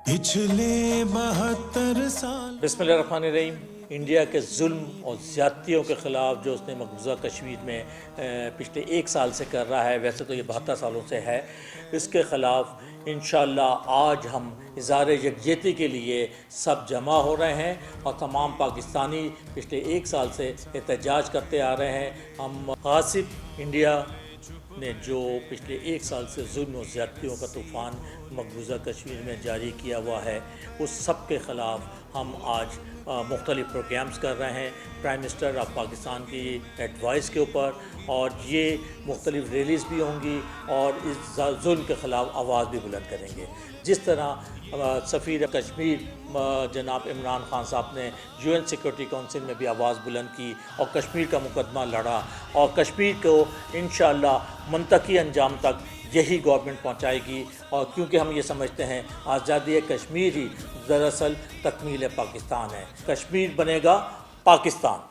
पिछले 72 साल बिस्मिल्लाहिर्रहमानिर्रहीम। इंडिया के जुल्म और ज़्यादतियों के ख़िलाफ़ जो उसने मकबूजा कश्मीर में पिछले 1 साल से कर रहा है, वैसे तो ये 72 सालों से है, इसके ख़िलाफ़ इंशाअल्लाह आज हम इज़हार यकजहती के लिए सब जमा हो रहे हैं और तमाम पाकिस्तानी पिछले 1 साल से एहतजाज करते आ रहे हैं। हम गासिब इंडिया ने जो पिछले 1 साल से जुल्म और ज़्यादतियों का तूफ़ान मकबूजा कश्मीर में जारी किया हुआ है, उस सब के ख़िलाफ़ हम आज मुख्तलिफ़ प्रोग्राम्स कर रहे हैं प्राइम मिनिस्टर ऑफ पाकिस्तान की एडवाइस के ऊपर, और ये मुख्तलिफ़ रैलीज़ भी होंगी और इस जुल्म के ख़िलाफ़ आवाज़ भी बुलंद करेंगे। जिस तरह सफ़ीर कश्मीर जनाब इमरान ख़ान साहब ने UN सिक्योरिटी काउंसिल में भी आवाज़ बुलंद की और कश्मीर का मुकदमा लड़ा, और कश्मीर को इंशाअल्लाह मुंतकी अंजाम तक यही गवर्नमेंट पहुंचाएगी। और क्योंकि हम ये समझते हैं आज़ादी कश्मीर ही दरअसल तकमील पाकिस्तान है, कश्मीर बनेगा पाकिस्तान।